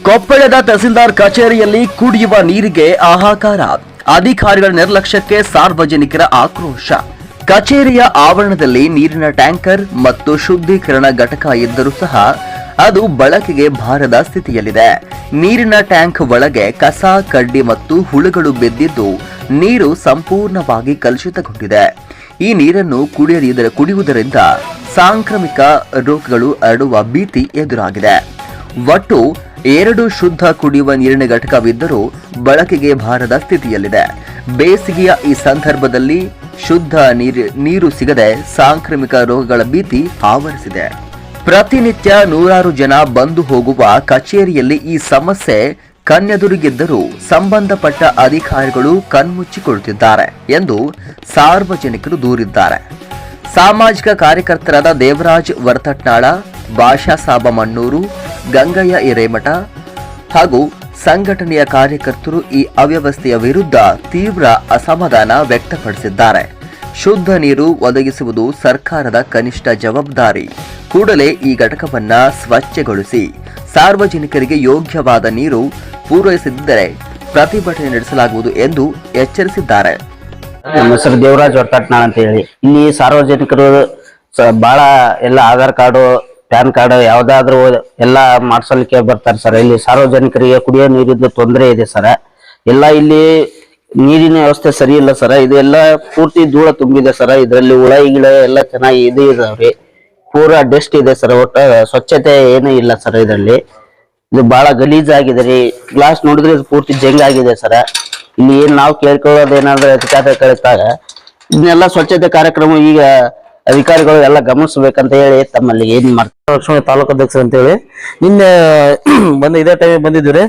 ಕೊಪ್ಪಳದ ತಹಸೀಲ್ದಾರ್ ಕಚೇರಿಯಲ್ಲಿ ಕುಡಿಯುವ ನೀರಿಗೆ ಹಾಹಾಕಾರ. ಅಧಿಕಾರಿಗಳ ನಿರ್ಲಕ್ಷ್ಯಕ್ಕೆ ಸಾರ್ವಜನಿಕರ ಆಕ್ರೋಶ. ಕಚೇರಿಯ ಆವರಣದಲ್ಲಿ ನೀರಿನ ಟ್ಯಾಂಕರ್ ಮತ್ತು ಶುದ್ಧೀಕರಣ ಘಟಕ ಇದ್ದರೂ ಸಹ ಅದು ಬಳಕೆಗೆ ಬಾರದ ಸ್ಥಿತಿಯಲ್ಲಿದೆ. ನೀರಿನ ಟ್ಯಾಂಕ್ ಒಳಗೆ ಕಸ, ಕಡ್ಡಿ ಮತ್ತು ಹುಳುಗಳು ಬೆದ್ದಿದ್ದು ನೀರು ಸಂಪೂರ್ಣವಾಗಿ ಕಲುಷಿತಗೊಂಡಿದೆ. ಈ ನೀರನ್ನು ಕುಡಿಯುವುದರಿಂದ ಸಾಂಕ್ರಾಮಿಕ ರೋಗಗಳು ಹರಡುವ ಭೀತಿ ಎದುರಾಗಿದೆ. ಒಟ್ಟು 2 ಶುದ್ಧ ಕುಡಿಯುವ ನೀರಿನ ಘಟಕವಿದ್ದರೂ ಬಳಕೆಗೆ ಬಾರದ ಸ್ಥಿತಿಯಲ್ಲಿದೆ. ಬೇಸಿಗೆಯ ಈ ಸಂದರ್ಭದಲ್ಲಿ ಶುದ್ಧ ನೀರು ಸಿಗದೆ ಸಾಂಕ್ರಾಮಿಕ ರೋಗಗಳ ಭೀತಿ ಆವರಿಸಿದೆ. ಪ್ರತಿನಿತ್ಯ ನೂರಾರು ಜನ ಬಂದು ಹೋಗುವ ಕಚೇರಿಯಲ್ಲಿ ಈ ಸಮಸ್ಯೆ ಕಣ್ಣೆದುರಿಗಿದ್ದರೂ ಸಂಬಂಧಪಟ್ಟ ಅಧಿಕಾರಿಗಳು ಕಣ್ಮುಚ್ಚಿಕೊಳ್ಳುತ್ತಿದ್ದಾರೆ ಎಂದು ಸಾರ್ವಜನಿಕರು ದೂರಿದ್ದಾರೆ. ಸಾಮಾಜಿಕ ಕಾರ್ಯಕರ್ತರಾದ ದೇವರಾಜ್ ವರ್ತಟ್ನಾಳ, ಭಾಷಾ ಸಾಬ ಮಣ್ಣೂರು, ಗಂಗಯ್ಯ ಹಿರೇಮಠ ಹಾಗೂ ಸಂಘಟನೆಯ ಕಾರ್ಯಕರ್ತರು ಈ ಅವ್ಯವಸ್ಥೆಯ ವಿರುದ್ಧ ತೀವ್ರ ಅಸಮಾಧಾನ ವ್ಯಕ್ತಪಡಿಸಿದ್ದಾರೆ. ಶುದ್ಧ ನೀರು ಒದಗಿಸುವುದು ಸರ್ಕಾರದ ಕನಿಷ್ಠ ಜವಾಬ್ದಾರಿ. ಕೂಡಲೇ ಈ ಘಟಕವನ್ನ ಸ್ವಚ್ಛಗೊಳಿಸಿ ಸಾರ್ವಜನಿಕರಿಗೆ ಯೋಗ್ಯವಾದ ನೀರು ಪೂರೈಸದಿದ್ದರೆ ಪ್ರತಿಭಟನೆ ನಡೆಸಲಾಗುವುದು ಎಂದು ಎಚ್ಚರಿಸಿದ್ದಾರೆ. ನಮ್ಮ ಹೆಸರು ದೇವರಾಜ್ ವರ್ತಟ್ನಾಳ್ ಅಂತ ಹೇಳಿ. ಇಲ್ಲಿ ಸಾರ್ವಜನಿಕರು ಬಹಳ ಎಲ್ಲ ಆಧಾರ್ ಕಾರ್ಡು, ಪ್ಯಾನ್ ಕಾರ್ಡ್ ಯಾವ್ದಾದ್ರು ಎಲ್ಲ ಮಾಡ್ಸಲಿಕ್ಕೆ ಬರ್ತಾರೆ ಸರ್. ಇಲ್ಲಿ ಸಾರ್ವಜನಿಕರಿಗೆ ಕುಡಿಯೋ ನೀರಿದ್ದು ತೊಂದರೆ ಇದೆ ಸರ್. ಎಲ್ಲ ಇಲ್ಲಿ ನೀರಿನ ವ್ಯವಸ್ಥೆ ಸರಿ ಇಲ್ಲ ಸರ್. ಇದೆಲ್ಲ ಪೂರ್ತಿ ಧೂಳ ತುಂಬಿದೆ ಸರ್. ಇದರಲ್ಲಿ ಹುಳ ಗಿಳ ಎಲ್ಲ ಚೆನ್ನಾಗಿ ಇದು ಇದಾವ್ರಿ. ಪೂರಾ ಡಸ್ಟ್ ಇದೆ ಸರ್. ಒಟ್ಟ ಸ್ವಚ್ಛತೆ ಏನೂ ಇಲ್ಲ ಸರ್. ಇದರಲ್ಲಿ ಇದು ಬಹಳ ಗಲೀಜಾಗಿದೆ ರೀ. ಗ್ಲಾಸ್ ನೋಡಿದ್ರೆ ಪೂರ್ತಿ ಜಂಗ್ ಆಗಿದೆ ಸರ್. ಇಲ್ಲಿ ಏನ್ ನಾವು ಕೇಳ್ಕೊಳ್ಳೋದೇನಾದ್ರೆ ಅಧಿಕಾರಿ ಕಳಿಸಿದಾಗ ಇದನ್ನೆಲ್ಲ ಸ್ವಚ್ಛತೆ ಕಾರ್ಯಕ್ರಮ ಈಗ ಅಧಿಕಾರಿಗಳು ಎಲ್ಲ ಗಮನಿಸಬೇಕಂತ ಹೇಳಿ ತಮ್ಮಲ್ಲಿ ಏನ್ ಮಾಡ್ತಾರೆ. ತಾಲೂಕು ಅಧ್ಯಕ್ಷ ಅಂತ ಹೇಳಿ ನಿನ್ನೆ ಇದೇ ಟೈಮ್ ಬಂದಿದ್ವಿ.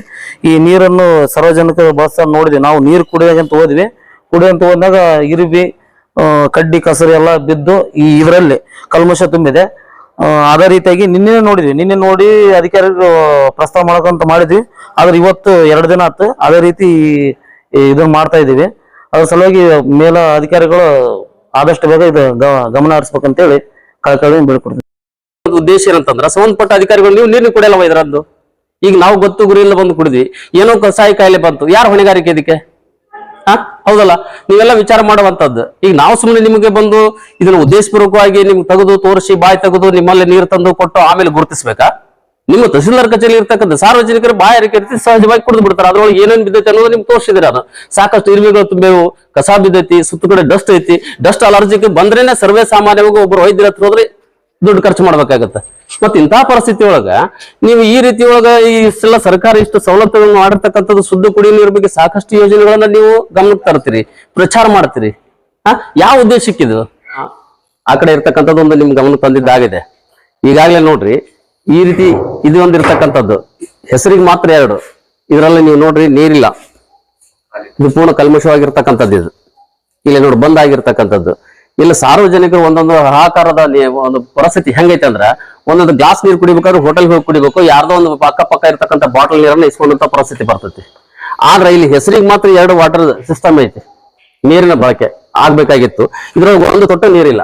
ಈ ನೀರನ್ನು ಸಾರ್ವಜನಿಕರು ಬಳಸ ನೋಡಿದ್ವಿ. ನಾವು ನೀರು ಕುಡಿಯೋಂತ ಹೋದ್ವಿ. ಹೋದಾಗ ಇರುಬಿ, ಕಡ್ಡಿ, ಕಸರು ಎಲ್ಲ ಬಿದ್ದು ಇದರಲ್ಲಿ ಕಲ್ಮಶ ತುಂಬಿದೆ. ಅದೇ ರೀತಿಯಾಗಿ ನಿನ್ನೆ ನೋಡಿದ್ವಿ. ನಿನ್ನೆ ನೋಡಿ ಅಧಿಕಾರಿಗಳು ಪ್ರಸ್ತಾವ ಮಾಡ್ಕೊಂತ ಮಾಡಿದ್ವಿ. ಆದ್ರೆ ಇವತ್ತು 2 ದಿನ ಆಯ್ತು ಅದೇ ರೀತಿ ಇದನ್ನ ಮಾಡ್ತಾ ಇದೀವಿ. ಅದ್ರ ಸಲುವಾಗಿ ಮೇಲ ಅಧಿಕಾರಿಗಳು ಆದಷ್ಟು ಬೇಗ ಇದು ಗಮನ ಹರಿಸ್ಬೇಕಂತೇಳಿ ಕಳಕಳಿ ಬೀಳ್ಕೊಡ್ತೀವಿ. ಉದ್ದೇಶ ಏನಂತಂದ್ರ ಸಂಬಂಧಪಟ್ಟ ಅಧಿಕಾರಿಗಳು ನೀವು ನೀರು ಕುಡಿಯಲ್ಲವ ಇದರದ್ದು. ಈಗ ನಾವು ಗೊತ್ತು ಗುರಿ ಇಲ್ಲ ಬಂದು ಕುಡಿದ್ವಿ, ಏನೋ ಕಸಾಯಿ ಕಾಯಿಲೆ ಬಂತು, ಯಾರು ಹೊಣೆಗಾರಿಕೆ ಇದಕ್ಕೆ? ಹೌದಲ್ಲ, ನೀವೆಲ್ಲ ವಿಚಾರ ಮಾಡುವಂತದ್ದು. ಈಗ ನಾವು ಸುಮ್ಮನೆ ನಿಮಗೆ ಬಂದು ಇದನ್ನ ಉದ್ದೇಶಪೂರ್ವಕವಾಗಿ ನಿಮ್ಗೆ ತೆಗೆದು ತೋರಿಸಿ ಬಾಯಿ ತೆಗೆದು ನಿಮ್ಮಲ್ಲಿ ನೀರು ತಂದು ಕೊಟ್ಟು ಆಮೇಲೆ ಗುರುತಿಸ್ಬೇಕಾ? ನಿಮ್ಮ ತಹಸೀಲ್ದಾರ್ ಕಚೇರಿ ಇರ್ತಕ್ಕಂಥ ಸಾರ್ವಜನಿಕರು ಬಾಯಾರಿಕೆ ಇರ್ತಿ ಸಹಜವಾಗಿ ಕುಡಿದು ಬಿಡ್ತಾರೆ. ಅದ್ರೊಳಗೆ ಏನೇನು ಬಿದ್ದೈತಿ ಅನ್ನೋದು ನಿಮ್ಗೆ ತೋರಿಸಿದಿರ. ಅದು ಸಾಕಷ್ಟು ಇರುವೆಗಳು ತುಂಬೇವು, ಕಸ ಬಿದ್ದೈತಿ, ಸುತ್ತ ಕಡೆ ಡಸ್ಟ್ ಐತಿ. ಡಸ್ಟ್ ಅಲರ್ಜಿಗೆ ಬಂದ್ರೇನೆ ಸರ್ವೇ ಸಾಮಾನ್ಯವಾಗಿ ಒಬ್ಬರು ವೈದ್ಯರ ಹತ್ರ ಹೋದ್ರೆ ದುಡ್ಡು ಖರ್ಚು ಮಾಡ್ಬೇಕಾಗತ್ತೆ. ಮತ್ತೆ ಇಂತಹ ಪರಿಸ್ಥಿತಿ ಒಳಗ ನೀವು ಈ ರೀತಿ ಒಳಗ ಇಷ್ಟೆಲ್ಲ ಸರ್ಕಾರ ಇಷ್ಟು ಸವಲತ್ತುಗಳನ್ನು ಮಾಡಿರ್ತಕ್ಕಂಥದ್ದು ಶುದ್ಧ ಕುಡಿಯುವ ನೀರಿನ ಬಗ್ಗೆ ಸಾಕಷ್ಟು ಯೋಜನೆಗಳನ್ನ ನೀವು ಗಮನಕ್ಕೆ ತರ್ತೀರಿ, ಪ್ರಚಾರ ಮಾಡ್ತೀರಿ. ಯಾವ ಉದ್ದೇಶಕ್ಕಿದು? ಆ ಕಡೆ ಇರ್ತಕ್ಕಂಥದ್ದು ಒಂದು ನಿಮ್ ಗಮನಕ್ಕೆ ತಂದಿದ್ದಾಗಿದೆ. ಈಗಾಗಲೇ ನೋಡ್ರಿ, ಈ ರೀತಿ ಇದು ಒಂದಿರ್ತಕ್ಕಂಥದ್ದು ಹೆಸರಿಗೆ ಮಾತ್ರ 2. ಇದರಲ್ಲಿ ನೀವು ನೋಡ್ರಿ ನೀರಿಲ್ಲ, ಇದು ಪೂರ್ಣ ಕಲ್ಮಶವಾಗಿರ್ತಕ್ಕಂಥದ್ದು. ಇದು ಇಲ್ಲಿ ನೋಡಿ ಬಂದಾಗಿರ್ತಕ್ಕಂಥದ್ದು. ಇಲ್ಲಿ ಸಾರ್ವಜನಿಕರು ಒಂದೊಂದು ಹಾಕಾರದ ಒಂದು ಪರಿಸ್ಥಿತಿ ಹೆಂಗೈತೆ ಅಂದ್ರ, ಒಂದೊಂದು ಗ್ಲಾಸ್ ನೀರು ಕುಡಿಬೇಕಾದ್ರೆ ಹೋಟೆಲ್ ಹೋಗಿ ಕುಡಿಬೇಕು, ಯಾರ್ದೋ ಒಂದು ಅಕ್ಕಪಕ್ಕ ಇರ್ತಕ್ಕಂಥ ಬಾಟಲ್ ನೀರನ್ನ ಇಸ್ಕೊಂಡಂತ ಪರಿಸ್ಥಿತಿ ಬರ್ತೈತಿ. ಆದ್ರೆ ಇಲ್ಲಿ ಹೆಸರಿಗೆ ಮಾತ್ರ 2 ವಾಟರ್ ಸಿಸ್ಟಮ್ ಐತಿ. ನೀರಿನ ಬಳಕೆ ಆಗ್ಬೇಕಾಗಿತ್ತು, ಇದ್ರೊಳಗೆ ಒಂದು ತೊಟ್ಟ ನೀರಿಲ್ಲ.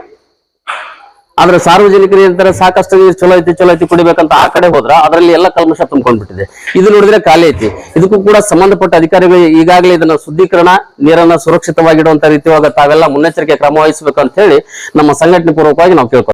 ಆದ್ರೆ ಸಾರ್ವಜನಿಕರು ಏನಂತಾರೆ, ಸಾಕಷ್ಟು ನೀರು ಚಲೋ ಐತಿ ಕುಡಿಬೇಕಂತ ಆ ಕಡೆ ಹೋದ್ರ ಅದರಲ್ಲಿ ಎಲ್ಲ ಕಲ್ಮಶ ತುಂಬ್ಕೊಂಡ್ಬಿಟ್ಟಿದೆ. ಇದು ನೋಡಿದ್ರೆ ಖಾಲಿ ಐತಿ. ಇದಕ್ಕೂ ಕೂಡ ಸಂಬಂಧಪಟ್ಟ ಅಧಿಕಾರಿಗಳು ಈಗಾಗಲೇ ಇದನ್ನ ಶುದ್ಧೀಕರಣ, ನೀರನ್ನ ಸುರಕ್ಷಿತವಾಗಿಡುವಂತ ರೀತಿಯಾಗ ತಾವೆಲ್ಲ ಮುನ್ನೆಚ್ಚರಿಕೆ ಕ್ರಮ ವಹಿಸಬೇಕು ಅಂತ ಹೇಳಿ ನಮ್ಮ ಸಂಘಟನೆ ಪೂರ್ವಕವಾಗಿ ನಾವು ಕೇಳ್ಕೊತೀವಿ.